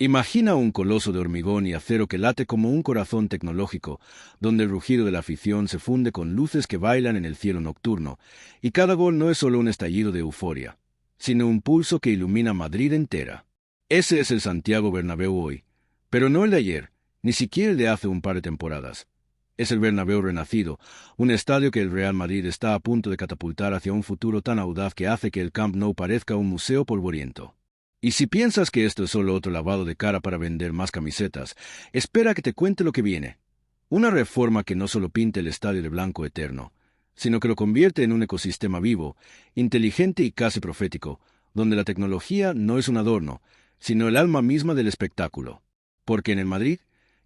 Imagina un coloso de hormigón y acero que late como un corazón tecnológico, donde el rugido de la afición se funde con luces que bailan en el cielo nocturno, y cada gol no es solo un estallido de euforia, sino un pulso que ilumina Madrid entera. Ese es el Santiago Bernabéu hoy, pero no el de ayer, ni siquiera el de hace un par de temporadas. Es el Bernabéu renacido, un estadio que el Real Madrid está a punto de catapultar hacia un futuro tan audaz que hace que el Camp Nou parezca un museo polvoriento. Y si piensas que esto es solo otro lavado de cara para vender más camisetas, espera que te cuente lo que viene. Una reforma que no solo pinta el estadio de blanco eterno, sino que lo convierte en un ecosistema vivo, inteligente y casi profético, donde la tecnología no es un adorno, sino el alma misma del espectáculo. Porque en el Madrid,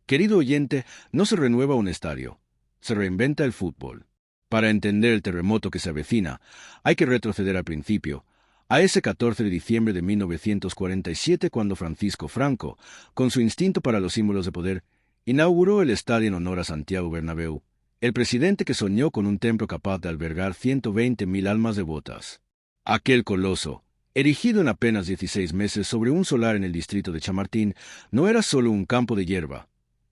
querido oyente, no se renueva un estadio, se reinventa el fútbol. Para entender el terremoto que se avecina, hay que retroceder al principio, a ese 14 de diciembre de 1947, cuando Francisco Franco, con su instinto para los símbolos de poder, inauguró el estadio en honor a Santiago Bernabéu, el presidente que soñó con un templo capaz de albergar 120.000 almas devotas. Aquel coloso, erigido en apenas 16 meses sobre un solar en el distrito de Chamartín, no era solo un campo de hierba,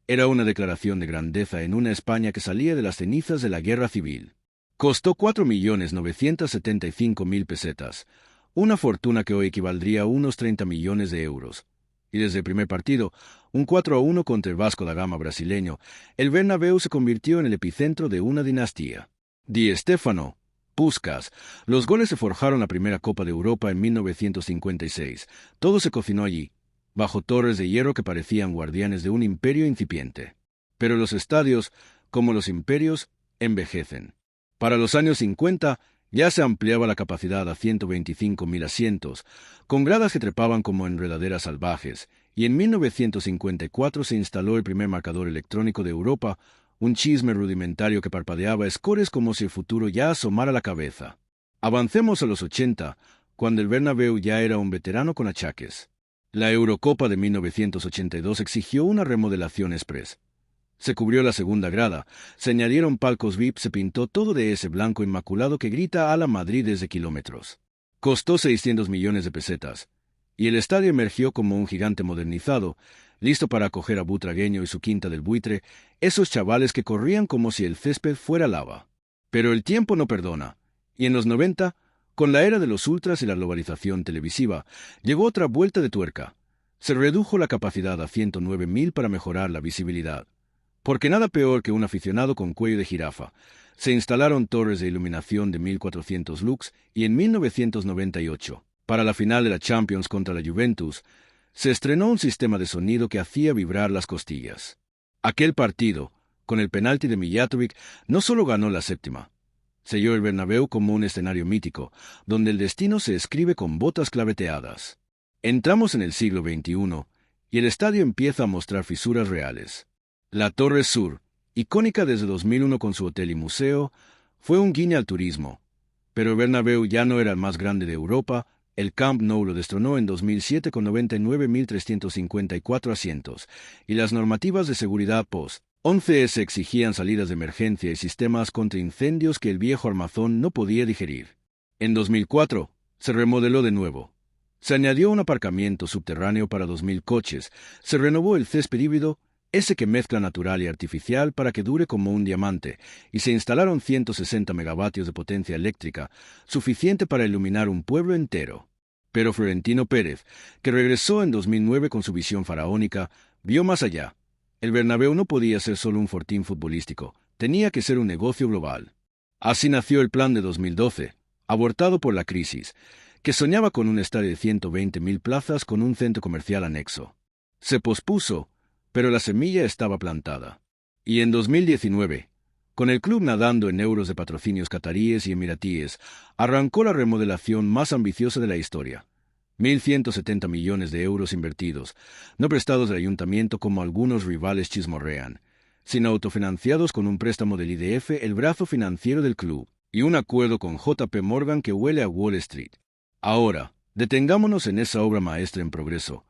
era una declaración de grandeza en una España que salía de las cenizas de la guerra civil. Costó 4.975.000 pesetas, una fortuna que hoy equivaldría a unos 30 millones de euros. Y desde el primer partido, un 4-1 contra el Vasco da Gama brasileño, el Bernabéu se convirtió en el epicentro de una dinastía. Di Stéfano, Puskás, los goles se forjaron la primera Copa de Europa en 1956. Todo se cocinó allí, bajo torres de hierro que parecían guardianes de un imperio incipiente. Pero los estadios, como los imperios, envejecen. Para los años 50, ya se ampliaba la capacidad a 125.000 asientos, con gradas que trepaban como enredaderas salvajes, y en 1954 se instaló el primer marcador electrónico de Europa, un chisme rudimentario que parpadeaba scores como si el futuro ya asomara la cabeza. Avancemos a los 80, cuando el Bernabéu ya era un veterano con achaques. La Eurocopa de 1982 exigió una remodelación express. Se cubrió la segunda grada, se añadieron palcos VIP, se pintó todo de ese blanco inmaculado que grita a la Madrid desde kilómetros. Costó 600 millones de pesetas, y el estadio emergió como un gigante modernizado, listo para acoger a Butragueño y su Quinta del Buitre, esos chavales que corrían como si el césped fuera lava. Pero el tiempo no perdona, y en los 90, con la era de los ultras y la globalización televisiva, llegó otra vuelta de tuerca. Se redujo la capacidad a 109.000 para mejorar la visibilidad. Porque nada peor que un aficionado con cuello de jirafa. Se instalaron torres de iluminación de 1.400 lux y en 1998, para la final de la Champions contra la Juventus, se estrenó un sistema de sonido que hacía vibrar las costillas. Aquel partido, con el penalti de Mijatovic, no solo ganó la séptima. Selló el Bernabéu como un escenario mítico, donde el destino se escribe con botas claveteadas. Entramos en el siglo XXI, y el estadio empieza a mostrar fisuras reales. La Torre Sur, icónica desde 2001 con su hotel y museo, fue un guiño al turismo. Pero el Bernabéu ya no era el más grande de Europa, el Camp Nou lo destronó en 2007 con 99.354 asientos, y las normativas de seguridad post-11S exigían salidas de emergencia y sistemas contra incendios que el viejo armazón no podía digerir. En 2004, se remodeló de nuevo. Se añadió un aparcamiento subterráneo para 2.000 coches, se renovó el césped híbrido, ese que mezcla natural y artificial para que dure como un diamante, y se instalaron 160 megavatios de potencia eléctrica, suficiente para iluminar un pueblo entero. Pero Florentino Pérez, que regresó en 2009 con su visión faraónica, vio más allá. El Bernabéu no podía ser solo un fortín futbolístico, tenía que ser un negocio global. Así nació el plan de 2012, abortado por la crisis, que soñaba con un estadio de 120.000 plazas con un centro comercial anexo. Se pospuso, pero la semilla estaba plantada. Y en 2019, con el club nadando en euros de patrocinios cataríes y emiratíes, arrancó la remodelación más ambiciosa de la historia. 1.170 millones de euros invertidos, no prestados del ayuntamiento como algunos rivales chismorrean, sino autofinanciados con un préstamo del IDF, el brazo financiero del club, y un acuerdo con JP Morgan que huele a Wall Street. Ahora, detengámonos en esa obra maestra en progreso,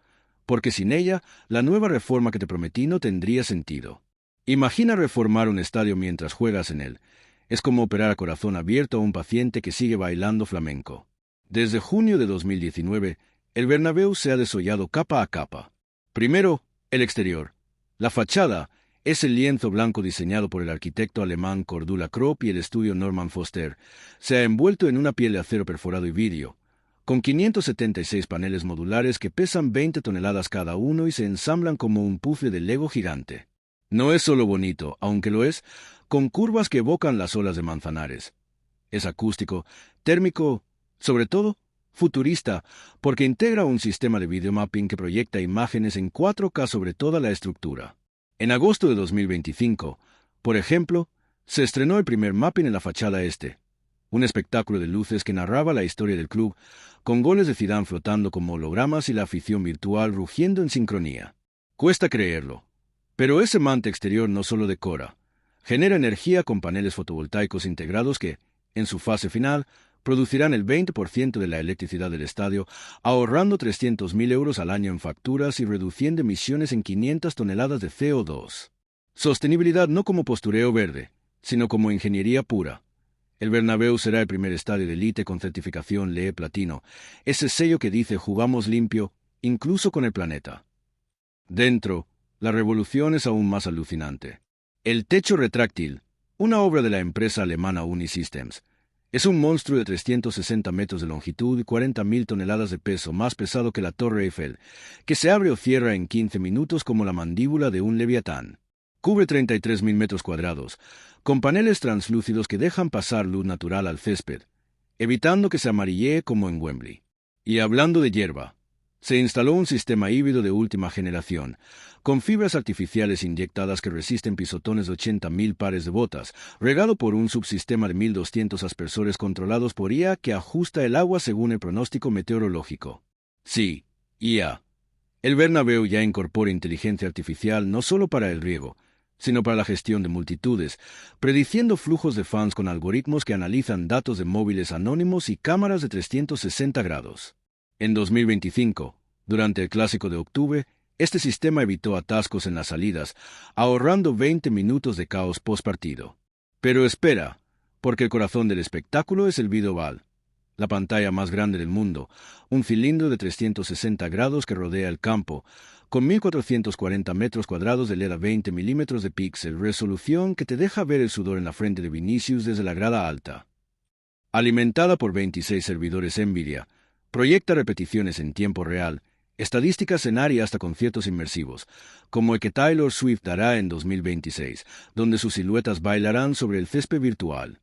porque sin ella, la nueva reforma que te prometí no tendría sentido. Imagina reformar un estadio mientras juegas en él. Es como operar a corazón abierto a un paciente que sigue bailando flamenco. Desde junio de 2019, el Bernabéu se ha desollado capa a capa. Primero, el exterior. La fachada es el lienzo blanco diseñado por el arquitecto alemán Cordula Kropp y el estudio Norman Foster. Se ha envuelto en una piel de acero perforado y vidrio, con 576 paneles modulares que pesan 20 toneladas cada uno y se ensamblan como un puzzle de Lego gigante. No es solo bonito, aunque lo es, con curvas que evocan las olas de Manzanares. Es acústico, térmico, sobre todo, futurista, porque integra un sistema de videomapping que proyecta imágenes en 4K sobre toda la estructura. En agosto de 2025, por ejemplo, se estrenó el primer mapping en la fachada este, un espectáculo de luces que narraba la historia del club, con goles de Zidane flotando como hologramas y la afición virtual rugiendo en sincronía. Cuesta creerlo, pero ese mante exterior no solo decora, genera energía con paneles fotovoltaicos integrados que, en su fase final, producirán el 20% de la electricidad del estadio, ahorrando 300.000 euros al año en facturas y reduciendo emisiones en 500 toneladas de CO2. Sostenibilidad no como postureo verde, sino como ingeniería pura. El Bernabéu será el primer estadio de élite con certificación LEED Platino, ese sello que dice jugamos limpio, incluso con el planeta. Dentro, la revolución es aún más alucinante. El techo retráctil, una obra de la empresa alemana Unisystems, es un monstruo de 360 metros de longitud y 40.000 toneladas de peso, más pesado que la Torre Eiffel, que se abre o cierra en 15 minutos como la mandíbula de un leviatán. Cubre 33.000 metros cuadrados, con paneles translúcidos que dejan pasar luz natural al césped, evitando que se amarillee como en Wembley. Y hablando de hierba, se instaló un sistema híbrido de última generación, con fibras artificiales inyectadas que resisten pisotones de 80.000 pares de botas, regado por un subsistema de 1.200 aspersores controlados por IA que ajusta el agua según el pronóstico meteorológico. Sí, IA. El Bernabéu ya incorpora inteligencia artificial no solo para el riego, sino para la gestión de multitudes, prediciendo flujos de fans con algoritmos que analizan datos de móviles anónimos y cámaras de 360 grados. En 2025, durante el Clásico de octubre, este sistema evitó atascos en las salidas, ahorrando 20 minutos de caos postpartido. Pero espera, porque el corazón del espectáculo es el videoval, la pantalla más grande del mundo, un cilindro de 360 grados que rodea el campo, con 1.440 metros cuadrados de LED a 20 milímetros de píxel, resolución que te deja ver el sudor en la frente de Vinicius desde la grada alta. Alimentada por 26 servidores NVIDIA, proyecta repeticiones en tiempo real, estadísticas en área hasta conciertos inmersivos, como el que Taylor Swift dará en 2026, donde sus siluetas bailarán sobre el césped virtual.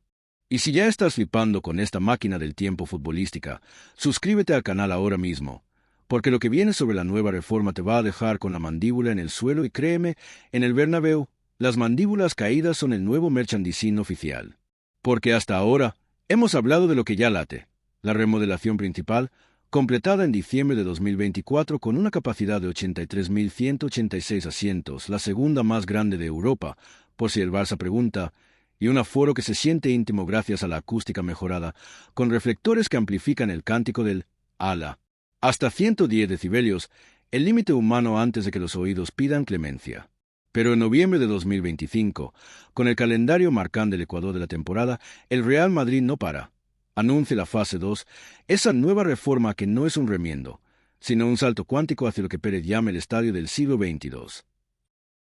Y si ya estás flipando con esta máquina del tiempo futbolística, suscríbete al canal ahora mismo, porque lo que viene sobre la nueva reforma te va a dejar con la mandíbula en el suelo y créeme, en el Bernabéu, las mandíbulas caídas son el nuevo merchandising oficial. Porque hasta ahora, hemos hablado de lo que ya late. La remodelación principal, completada en diciembre de 2024 con una capacidad de 83.186 asientos, la segunda más grande de Europa, por si el Barça pregunta, y un aforo que se siente íntimo gracias a la acústica mejorada, con reflectores que amplifican el cántico del ala. Hasta 110 decibelios, el límite humano antes de que los oídos pidan clemencia. Pero en noviembre de 2025, con el calendario marcando el ecuador de la temporada, el Real Madrid no para. Anuncia la fase 2, esa nueva reforma que no es un remiendo, sino un salto cuántico hacia lo que Pérez llama el estadio del siglo XXII.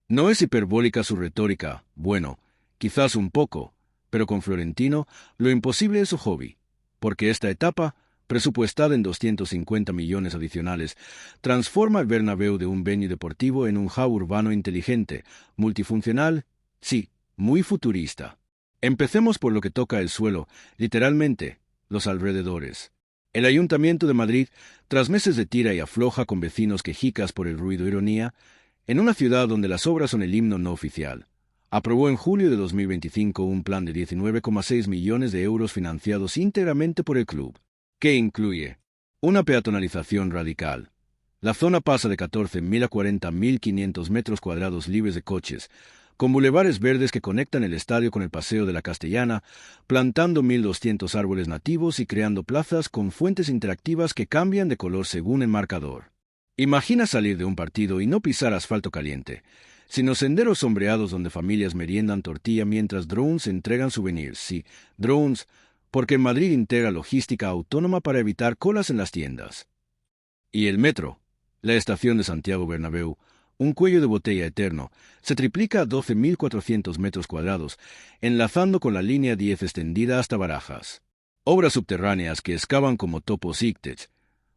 No es hiperbólica su retórica, bueno, quizás un poco, pero con Florentino lo imposible es su hobby, porque esta etapa, presupuestada en 250 millones adicionales, transforma el Bernabéu de un venue deportivo en un hub urbano inteligente, multifuncional, sí, muy futurista. Empecemos por lo que toca el suelo, literalmente, los alrededores. El Ayuntamiento de Madrid, tras meses de tira y afloja con vecinos quejicas por el ruido e ironía, en una ciudad donde las obras son el himno no oficial, aprobó en julio de 2025 un plan de 19,6 millones de euros financiados íntegramente por el club, que incluye una peatonalización radical. La zona pasa de 14.000 a 40.500 metros cuadrados libres de coches, con bulevares verdes que conectan el estadio con el Paseo de la Castellana, plantando 1.200 árboles nativos y creando plazas con fuentes interactivas que cambian de color según el marcador. Imagina salir de un partido y no pisar asfalto caliente, sino senderos sombreados donde familias meriendan tortilla mientras drones entregan souvenirs. Sí, drones, porque en Madrid integra logística autónoma para evitar colas en las tiendas. Y el metro. La estación de Santiago Bernabéu, un cuello de botella eterno, se triplica a 12.400 metros cuadrados, enlazando con la línea 10 extendida hasta Barajas. Obras subterráneas que excavan como topos íctex,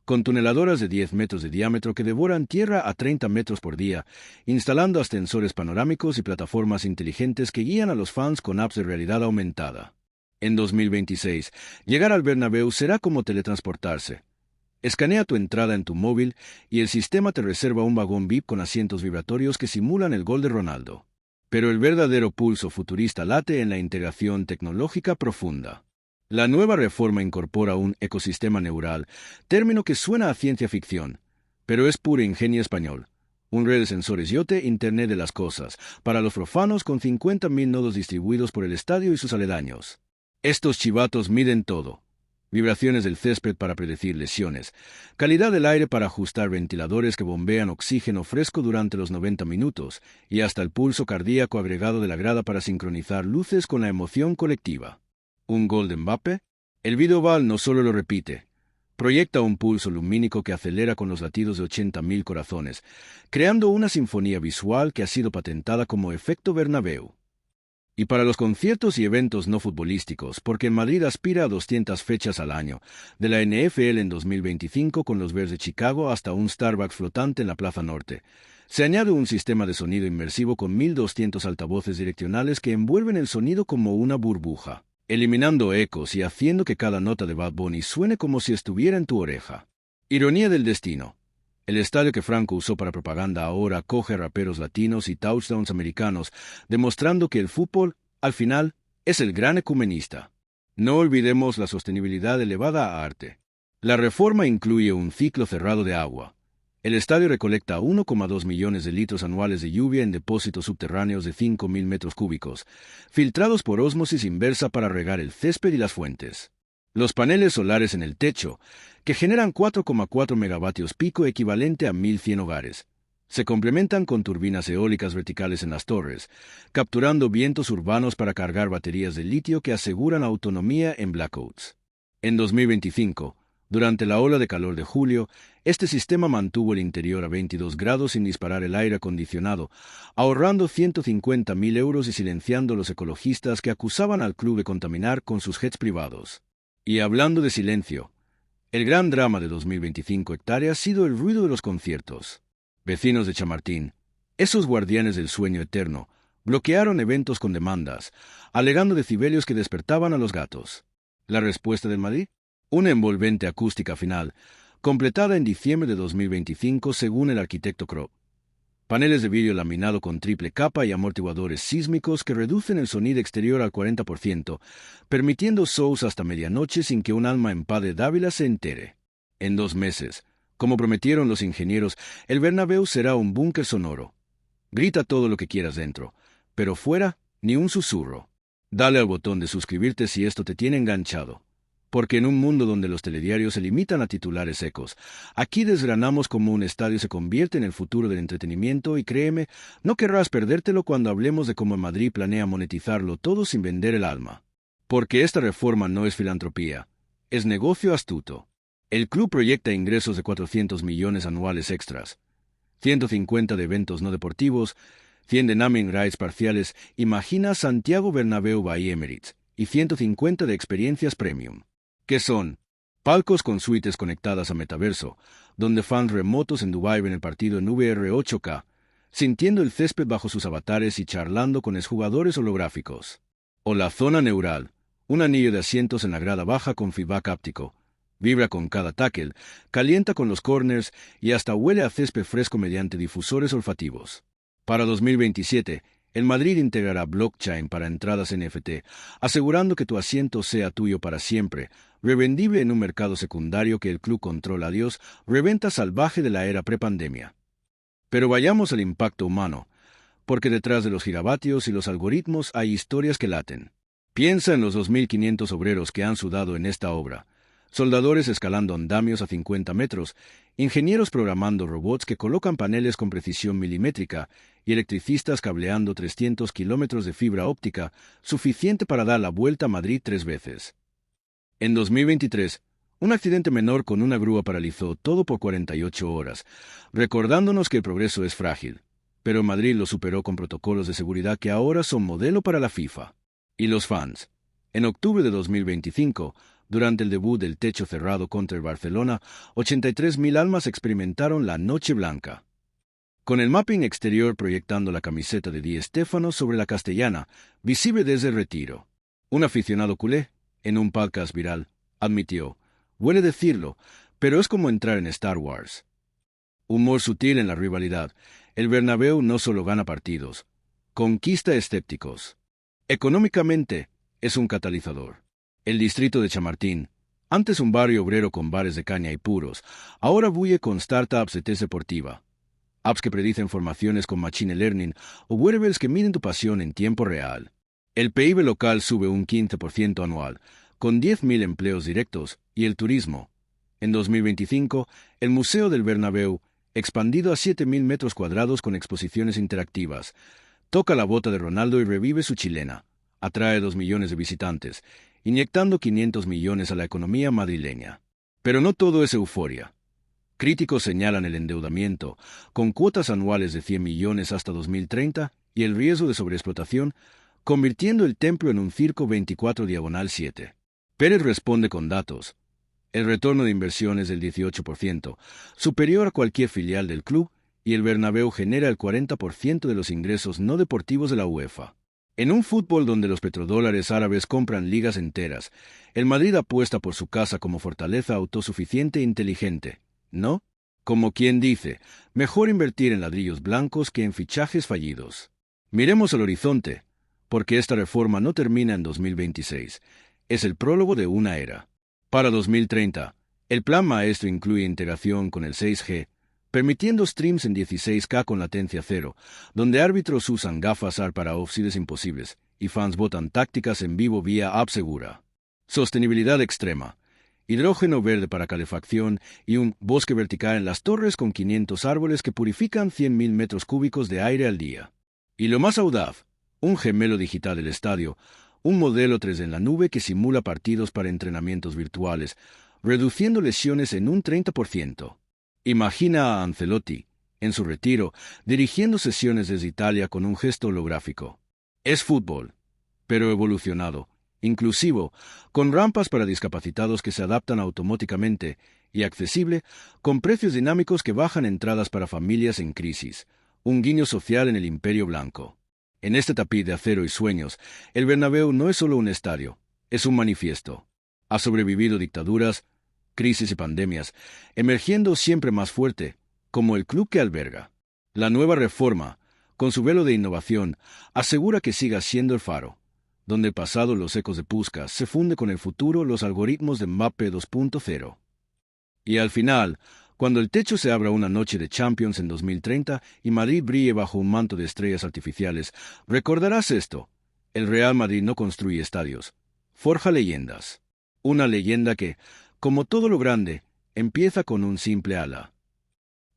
con tuneladoras de 10 metros de diámetro que devoran tierra a 30 metros por día, instalando ascensores panorámicos y plataformas inteligentes que guían a los fans con apps de realidad aumentada. En 2026, llegar al Bernabéu será como teletransportarse. Escanea tu entrada en tu móvil y el sistema te reserva un vagón VIP con asientos vibratorios que simulan el gol de Ronaldo. Pero el verdadero pulso futurista late en la integración tecnológica profunda. La nueva reforma incorpora un ecosistema neural, término que suena a ciencia ficción, pero es puro ingenio español. Un red de sensores IoT, Internet de las Cosas, para los profanos con 50.000 nodos distribuidos por el estadio y sus aledaños. Estos chivatos miden todo. Vibraciones del césped para predecir lesiones, calidad del aire para ajustar ventiladores que bombean oxígeno fresco durante los 90 minutos, y hasta el pulso cardíaco agregado de la grada para sincronizar luces con la emoción colectiva. ¿Un gol de Mbappé? El videoval no solo lo repite, proyecta un pulso lumínico que acelera con los latidos de 80.000 corazones, creando una sinfonía visual que ha sido patentada como efecto Bernabéu. Y para los conciertos y eventos no futbolísticos, porque Madrid aspira a 200 fechas al año, de la NFL en 2025 con los Bears de Chicago hasta un Starbucks flotante en la Plaza Norte. Se añade un sistema de sonido inmersivo con 1.200 altavoces direccionales que envuelven el sonido como una burbuja, eliminando ecos y haciendo que cada nota de Bad Bunny suene como si estuviera en tu oreja. Ironía del destino. El estadio que Franco usó para propaganda ahora acoge a raperos latinos y touchdowns americanos, demostrando que el fútbol, al final, es el gran ecumenista. No olvidemos la sostenibilidad elevada a arte. La reforma incluye un ciclo cerrado de agua. El estadio recolecta 1,2 millones de litros anuales de lluvia en depósitos subterráneos de 5.000 metros cúbicos, filtrados por ósmosis inversa para regar el césped y las fuentes. Los paneles solares en el techo, que generan 4,4 megavatios pico equivalente a 1.100 hogares, se complementan con turbinas eólicas verticales en las torres, capturando vientos urbanos para cargar baterías de litio que aseguran autonomía en blackouts. En 2025, durante la ola de calor de julio, este sistema mantuvo el interior a 22 grados sin disparar el aire acondicionado, ahorrando 150.000 euros y silenciando a los ecologistas que acusaban al club de contaminar con sus jets privados. Y hablando de silencio, el gran drama de 2025 hectáreas ha sido el ruido de los conciertos. Vecinos de Chamartín, esos guardianes del sueño eterno, bloquearon eventos con demandas, alegando decibelios que despertaban a los gatos. ¿La respuesta del Madrid? Una envolvente acústica final, completada en diciembre de 2025 según el arquitecto Kropp. Paneles de vidrio laminado con triple capa y amortiguadores sísmicos que reducen el sonido exterior al 40%, permitiendo shows hasta medianoche sin que un alma en paz de Dávila se entere. En 2 meses, como prometieron los ingenieros, el Bernabéu será un búnker sonoro. Grita todo lo que quieras dentro, pero fuera, ni un susurro. Dale al botón de suscribirte si esto te tiene enganchado. Porque en un mundo donde los telediarios se limitan a titulares secos, aquí desgranamos cómo un estadio se convierte en el futuro del entretenimiento y créeme, no querrás perdértelo cuando hablemos de cómo Madrid planea monetizarlo todo sin vender el alma. Porque esta reforma no es filantropía, es negocio astuto. El club proyecta ingresos de 400 millones anuales extras, 150 de eventos no deportivos, 100 de naming rights parciales, imagina Santiago Bernabéu by Emirates, y 150 de experiencias premium. ¿Qué son? Palcos con suites conectadas a metaverso, donde fans remotos en Dubái ven el partido en VR 8K, sintiendo el césped bajo sus avatares y charlando con exjugadores holográficos. O la zona neural, un anillo de asientos en la grada baja con feedback áptico, vibra con cada tackle, calienta con los corners y hasta huele a césped fresco mediante difusores olfativos. Para 2027, el Madrid integrará blockchain para entradas NFT, asegurando que tu asiento sea tuyo para siempre, revendible en un mercado secundario que el club controla. Adiós, reventa salvaje de la era prepandemia. Pero vayamos al impacto humano, porque detrás de los gigavatios y los algoritmos hay historias que laten. Piensa en los 2.500 obreros que han sudado en esta obra, soldadores escalando andamios a 50 metros, ingenieros programando robots que colocan paneles con precisión milimétrica y electricistas cableando 300 kilómetros de fibra óptica, suficiente para dar la vuelta a Madrid 3 veces. En 2023, Un accidente menor con una grúa paralizó todo por 48 horas, recordándonos que el progreso es frágil. Pero Madrid lo superó con protocolos de seguridad que ahora son modelo para la FIFA. Y los fans. En octubre de 2025, durante el debut del techo cerrado contra el Barcelona, 83.000 almas experimentaron la Noche Blanca. Con el mapping exterior proyectando la camiseta de Di Stéfano sobre la castellana, visible desde el Retiro. Un aficionado culé, en un podcast viral, admitió: "Huele decirlo, pero es como entrar en Star Wars". Humor sutil en la rivalidad. El Bernabéu no solo gana partidos, conquista escépticos. Económicamente, es un catalizador. El distrito de Chamartín, antes un barrio obrero con bares de caña y puros, ahora bulle con startups de test deportiva, apps que predicen formaciones con machine learning o wearables que miden tu pasión en tiempo real. El PIB local sube un 15% anual, con 10.000 empleos directos, y el turismo. En 2025, el Museo del Bernabéu, expandido a 7.000 metros cuadrados con exposiciones interactivas, toca la bota de Ronaldo y revive su chilena. Atrae 2 millones de visitantes, inyectando 500 millones a la economía madrileña. Pero no todo es euforia. Críticos señalan el endeudamiento, con cuotas anuales de 100 millones hasta 2030 y el riesgo de sobreexplotación, convirtiendo el templo en un circo 24/7. Pérez responde con datos. El retorno de inversión es del 18%, superior a cualquier filial del club, y el Bernabéu genera el 40% de los ingresos no deportivos de la UEFA. En un fútbol donde los petrodólares árabes compran ligas enteras, el Madrid apuesta por su casa como fortaleza autosuficiente e inteligente, ¿no? Como quien dice, mejor invertir en ladrillos blancos que en fichajes fallidos. Miremos al horizonte, porque esta reforma no termina en 2026, es el prólogo de una era. Para 2030, el plan maestro incluye integración con el 6G, permitiendo streams en 16K con latencia cero, donde árbitros usan gafas AR para offsides imposibles y fans votan tácticas en vivo vía app segura. Sostenibilidad extrema. Hidrógeno verde para calefacción y un bosque vertical en las torres con 500 árboles que purifican 100.000 metros cúbicos de aire al día. Y lo más audaz, un gemelo digital del estadio, un modelo 3D en la nube que simula partidos para entrenamientos virtuales, reduciendo lesiones en un 30%. Imagina a Ancelotti, en su retiro, dirigiendo sesiones desde Italia con un gesto holográfico. Es fútbol, pero evolucionado, inclusivo, con rampas para discapacitados que se adaptan automáticamente y accesible, con precios dinámicos que bajan entradas para familias en crisis, un guiño social en el Imperio Blanco. En este tapiz de acero y sueños, el Bernabéu no es solo un estadio, es un manifiesto. Ha sobrevivido dictaduras, crisis y pandemias, emergiendo siempre más fuerte, como el club que alberga. La nueva reforma, con su velo de innovación, asegura que siga siendo el faro, donde el pasado, los ecos de Puskás, se funde con el futuro, los algoritmos de Mbappé 2.0. Y al final, cuando el techo se abra una noche de Champions en 2030 y Madrid brille bajo un manto de estrellas artificiales, recordarás esto: el Real Madrid no construye estadios, forja leyendas. Una leyenda que, como todo lo grande, empieza con un simple ala.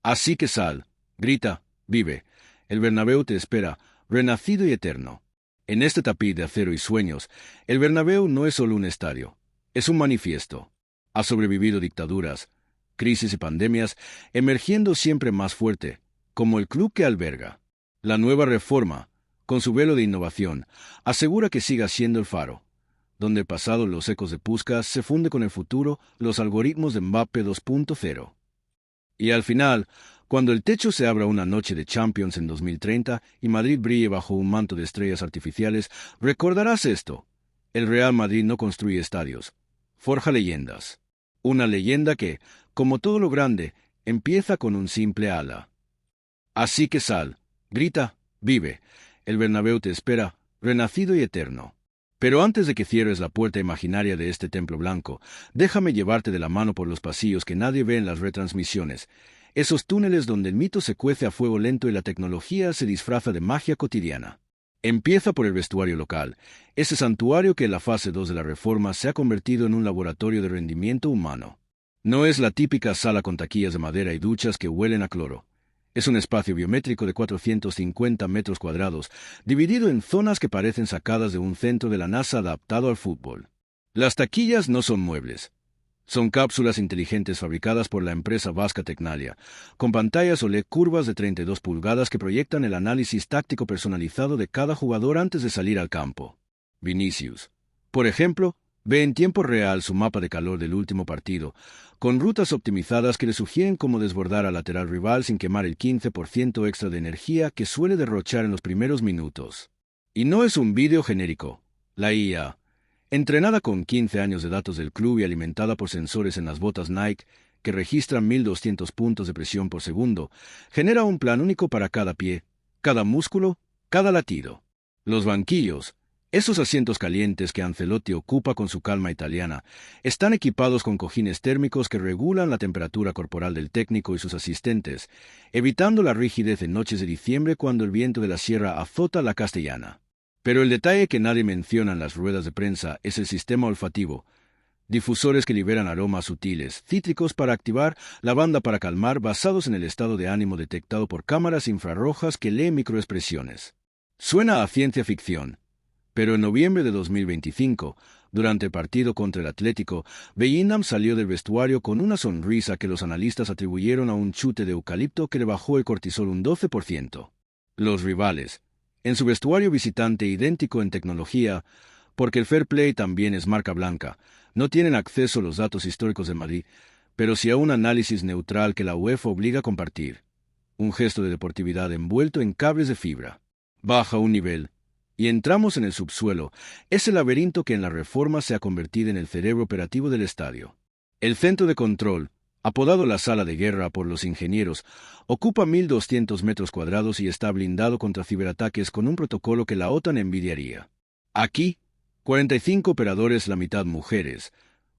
Así que sal, grita, vive. El Bernabéu te espera, renacido y eterno. En este tapiz de acero y sueños, el Bernabéu no es solo un estadio, es un manifiesto. Ha sobrevivido dictaduras, crisis y pandemias, emergiendo siempre más fuerte, como el club que alberga. La nueva reforma, con su velo de innovación, asegura que siga siendo el faro, donde el pasado, los ecos de Puskás, se funde con el futuro, los algoritmos de Mbappé 2.0. Y al final, cuando el techo se abra una noche de Champions en 2030 y Madrid brille bajo un manto de estrellas artificiales, recordarás esto: el Real Madrid no construye estadios, forja leyendas. Una leyenda que, como todo lo grande, empieza con un simple ala. Así que sal, grita, vive. El Bernabéu te espera, renacido y eterno. Pero antes de que cierres la puerta imaginaria de este templo blanco, déjame llevarte de la mano por los pasillos que nadie ve en las retransmisiones, esos túneles donde el mito se cuece a fuego lento y la tecnología se disfraza de magia cotidiana. Empieza por el vestuario local, ese santuario que en la fase 2 de la reforma se ha convertido en un laboratorio de rendimiento humano. No es la típica sala con taquillas de madera y duchas que huelen a cloro. Es un espacio biométrico de 450 metros cuadrados, dividido en zonas que parecen sacadas de un centro de la NASA adaptado al fútbol. Las taquillas no son muebles, Son cápsulas inteligentes fabricadas por la empresa vasca Tecnalia, con pantallas OLED curvas de 32 pulgadas que proyectan el análisis táctico personalizado de cada jugador antes de salir al campo. Vinicius, por ejemplo, ve en tiempo real su mapa de calor del último partido, con rutas optimizadas que le sugieren cómo desbordar al lateral rival sin quemar el 15% extra de energía que suele derrochar en los primeros minutos. Y no es un vídeo genérico. La IA, entrenada con 15 años de datos del club y alimentada por sensores en las botas Nike, que registran 1200 puntos de presión por segundo, genera un plan único para cada pie, cada músculo, cada latido. Los banquillos, esos asientos calientes que Ancelotti ocupa con su calma italiana, están equipados con cojines térmicos que regulan la temperatura corporal del técnico y sus asistentes, evitando la rigidez en noches de diciembre cuando el viento de la sierra azota la Castellana. Pero el detalle que nadie menciona en las ruedas de prensa es el sistema olfativo. Difusores que liberan aromas sutiles, cítricos para activar, lavanda para calmar, basados en el estado de ánimo detectado por cámaras infrarrojas que leen microexpresiones. Suena a ciencia ficción, pero en noviembre de 2025, durante el partido contra el Atlético, Bellingham salió del vestuario con una sonrisa que los analistas atribuyeron a un chute de eucalipto que le bajó el cortisol un 12%. Los rivales, en su vestuario visitante idéntico en tecnología, porque el fair play también es marca blanca, no tienen acceso a los datos históricos de Madrid, pero sí a un análisis neutral que la UEFA obliga a compartir. Un gesto de deportividad envuelto en cables de fibra. Baja un nivel, y entramos en el subsuelo, ese laberinto que en la reforma se ha convertido en el cerebro operativo del estadio. El centro de control, apodado la sala de guerra por los ingenieros, ocupa 1.200 metros cuadrados y está blindado contra ciberataques con un protocolo que la OTAN envidiaría. Aquí, 45 operadores, la mitad mujeres,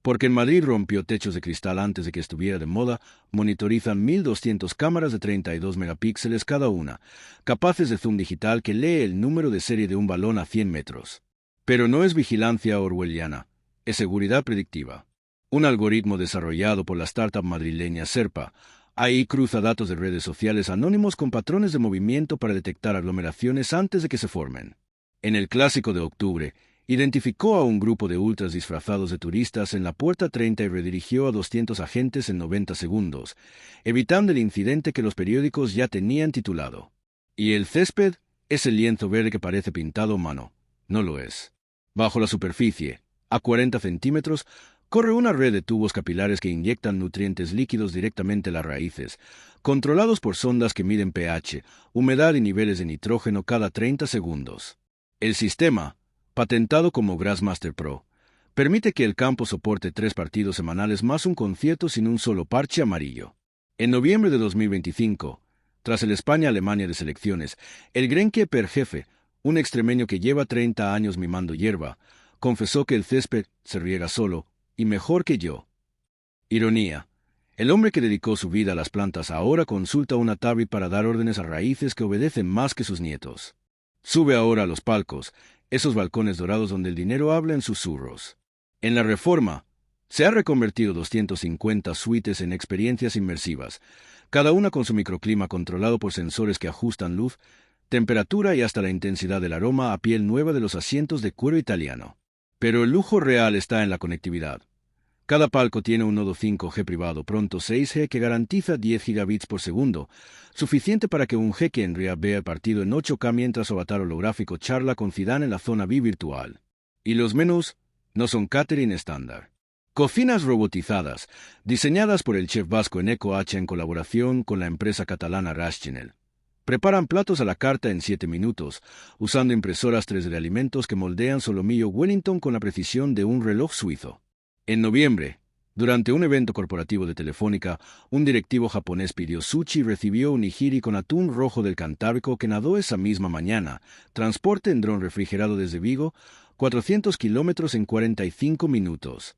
porque en Madrid rompió techos de cristal antes de que estuviera de moda, monitorizan 1.200 cámaras de 32 megapíxeles cada una, capaces de zoom digital que lee el número de serie de un balón a 100 metros. Pero no es vigilancia orwelliana, es seguridad predictiva. Un algoritmo desarrollado por la startup madrileña Serpa, ahí cruza datos de redes sociales anónimos con patrones de movimiento para detectar aglomeraciones antes de que se formen. En el Clásico de octubre, identificó a un grupo de ultras disfrazados de turistas en la puerta 30 y redirigió a 200 agentes en 90 segundos, evitando el incidente que los periódicos ya tenían titulado. ¿Y el césped? Es el lienzo verde que parece pintado a mano. No lo es. Bajo la superficie, a 40 centímetros, corre una red de tubos capilares que inyectan nutrientes líquidos directamente a las raíces, controlados por sondas que miden pH, humedad y niveles de nitrógeno cada 30 segundos. El sistema, patentado como Grassmaster Pro, permite que el campo soporte 3 partidos semanales más un concierto sin un solo parche amarillo. En noviembre de 2025, tras el España-Alemania de selecciones, el Grenke per jefe, un extremeño que lleva 30 años mimando hierba, confesó que el césped se riega solo, y mejor que yo. Ironía. El hombre que dedicó su vida a las plantas ahora consulta una tablet para dar órdenes a raíces que obedecen más que sus nietos. Sube ahora a los palcos, esos balcones dorados donde el dinero habla en susurros. En la reforma, se ha reconvertido 250 suites en experiencias inmersivas, cada una con su microclima controlado por sensores que ajustan luz, temperatura y hasta la intensidad del aroma a piel nueva de los asientos de cuero italiano. Pero el lujo real está en la conectividad. Cada palco tiene un nodo 5G privado pronto 6G que garantiza 10 gigabits por segundo, suficiente para que un jeque en Riyadh vea el partido en 8K mientras su avatar holográfico charla con Zidane en la zona VIP virtual. Y los menús no son catering estándar. Cocinas robotizadas, diseñadas por el chef vasco Eneco H en colaboración con la empresa catalana Raschenel. Preparan platos a la carta en 7 minutos, usando impresoras 3D de alimentos que moldean solomillo Wellington con la precisión de un reloj suizo. En noviembre, durante un evento corporativo de Telefónica, un directivo japonés pidió sushi y recibió un nigiri con atún rojo del Cantábrico que nadó esa misma mañana, transporte en dron refrigerado desde Vigo, 400 kilómetros en 45 minutos.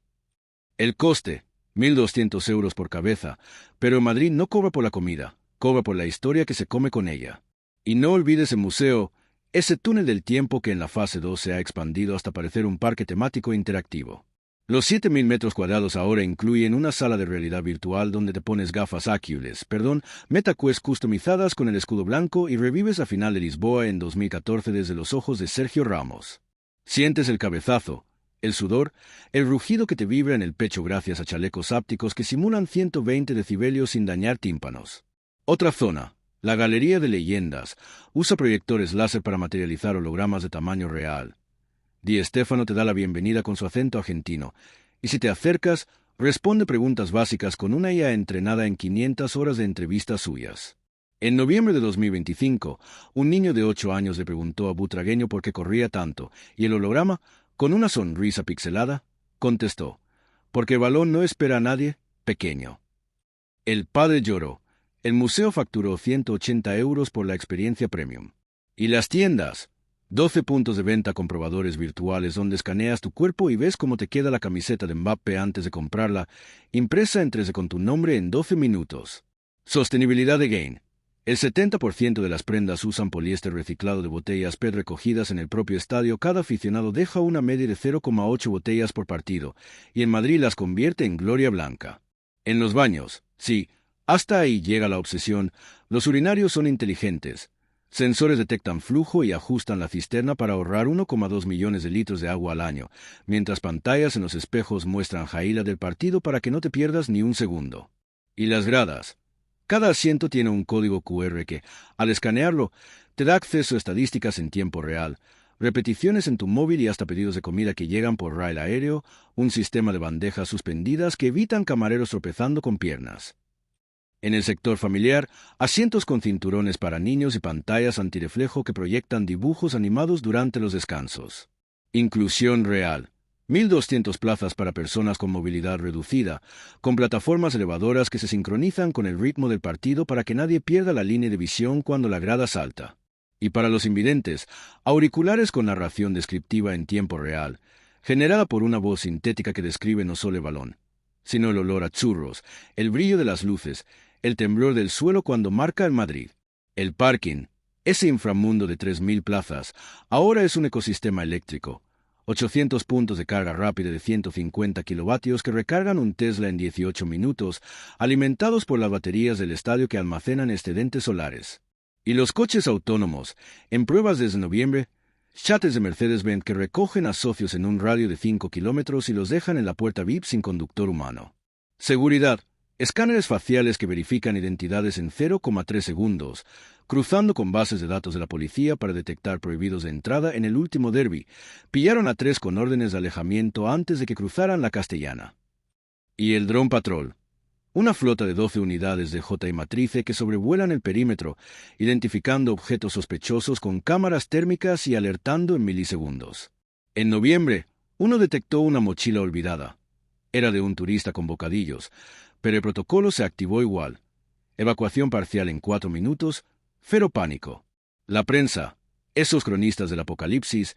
El coste, 1.200 euros por cabeza, pero en Madrid no cobra por la comida, cobra por la historia que se come con ella. Y no olvides el museo, ese túnel del tiempo que en la fase 2 se ha expandido hasta parecer un parque temático interactivo. Los 7.000 metros cuadrados ahora incluyen una sala de realidad virtual donde te pones gafas MetaQuest customizadas con el escudo blanco y revives la final de Lisboa en 2014 desde los ojos de Sergio Ramos. Sientes el cabezazo, el sudor, el rugido que te vibra en el pecho gracias a chalecos ápticos que simulan 120 decibelios sin dañar tímpanos. Otra zona, la Galería de Leyendas, usa proyectores láser para materializar hologramas de tamaño real. Di Stéfano te da la bienvenida con su acento argentino, y si te acercas, responde preguntas básicas con una IA entrenada en 500 horas de entrevistas suyas. En noviembre de 2025, un niño de 8 años le preguntó a Butragueño por qué corría tanto, y el holograma, con una sonrisa pixelada, contestó: «Porque el balón no espera a nadie, pequeño». El padre lloró. El museo facturó 180 euros por la experiencia premium. Y las tiendas: 12 puntos de venta con probadores virtuales donde escaneas tu cuerpo y ves cómo te queda la camiseta de Mbappé antes de comprarla, impresa en 3D con tu nombre en 12 minutos. Sostenibilidad de Gain. El 70% de las prendas usan poliéster reciclado de botellas PET recogidas en el propio estadio. Cada aficionado deja una media de 0,8 botellas por partido, y en Madrid las convierte en gloria blanca. En los baños, sí, hasta ahí llega la obsesión, los urinarios son inteligentes. Sensores detectan flujo y ajustan la cisterna para ahorrar 1,2 millones de litros de agua al año, mientras pantallas en los espejos muestran jaila del partido para que no te pierdas ni un segundo. Y las gradas. Cada asiento tiene un código QR que, al escanearlo, te da acceso a estadísticas en tiempo real, repeticiones en tu móvil y hasta pedidos de comida que llegan por rail aéreo, un sistema de bandejas suspendidas que evitan camareros tropezando con piernas. En el sector familiar, asientos con cinturones para niños y pantallas antirreflejo que proyectan dibujos animados durante los descansos. Inclusión real. 1.200 plazas para personas con movilidad reducida, con plataformas elevadoras que se sincronizan con el ritmo del partido para que nadie pierda la línea de visión cuando la grada salta. Y para los invidentes, auriculares con narración descriptiva en tiempo real, generada por una voz sintética que describe no solo el balón, sino el olor a churros, el brillo de las luces, el temblor del suelo cuando marca el Madrid. El parking, ese inframundo de 3.000 plazas, ahora es un ecosistema eléctrico. 800 puntos de carga rápida de 150 kilovatios que recargan un Tesla en 18 minutos, alimentados por las baterías del estadio que almacenan excedentes solares. Y los coches autónomos, en pruebas desde noviembre, chates de Mercedes-Benz que recogen a socios en un radio de 5 kilómetros y los dejan en la puerta VIP sin conductor humano. Seguridad. Escáneres faciales que verifican identidades en 0,3 segundos, cruzando con bases de datos de la policía para detectar prohibidos de entrada. En el último derbi, pillaron a 3 con órdenes de alejamiento antes de que cruzaran la Castellana. Y el Drone Patrol. Una flota de 12 unidades de J. Matrice que sobrevuelan el perímetro, identificando objetos sospechosos con cámaras térmicas y alertando en milisegundos. En noviembre, uno detectó una mochila olvidada. Era de un turista con bocadillos, pero el protocolo se activó igual. Evacuación parcial en 4 minutos, cero pánico. La prensa, esos cronistas del apocalipsis,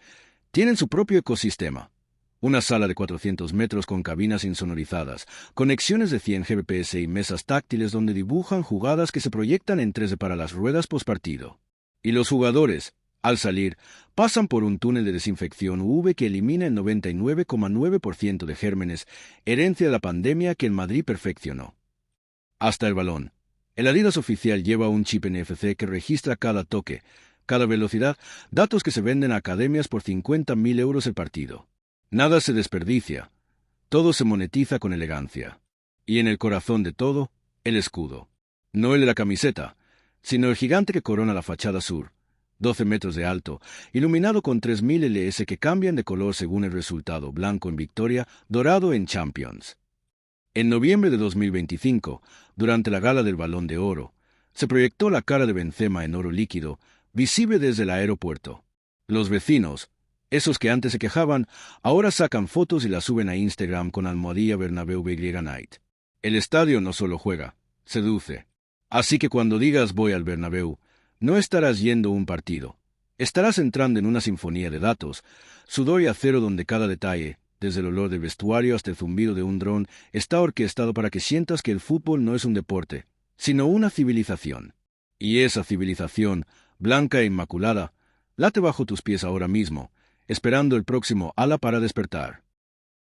tienen su propio ecosistema. Una sala de 400 metros con cabinas insonorizadas, conexiones de 100 Gbps y mesas táctiles donde dibujan jugadas que se proyectan en 3D para las ruedas postpartido. Y los jugadores, al salir, pasan por un túnel de desinfección UV que elimina el 99,9% de gérmenes, herencia de la pandemia que el Madrid perfeccionó. Hasta el balón. El Adidas oficial lleva un chip NFC que registra cada toque, cada velocidad, datos que se venden a academias por 50.000 euros el partido. Nada se desperdicia. Todo se monetiza con elegancia. Y en el corazón de todo, el escudo. No el de la camiseta, sino el gigante que corona la fachada sur. 12 metros de alto, iluminado con 3.000 LS que cambian de color según el resultado, blanco en victoria, dorado en Champions. En noviembre de 2025, durante la gala del Balón de Oro, se proyectó la cara de Benzema en oro líquido, visible desde el aeropuerto. Los vecinos, esos que antes se quejaban, ahora sacan fotos y las suben a Instagram con almohadilla Bernabéu BY Night. El estadio no solo juega, seduce. Así que cuando digas voy al Bernabéu, no estarás yendo a un partido. Estarás entrando en una sinfonía de datos, sudor y acero donde cada detalle, desde el olor del vestuario hasta el zumbido de un dron, está orquestado para que sientas que el fútbol no es un deporte, sino una civilización. Y esa civilización, blanca e inmaculada, late bajo tus pies ahora mismo, esperando el próximo ala para despertar.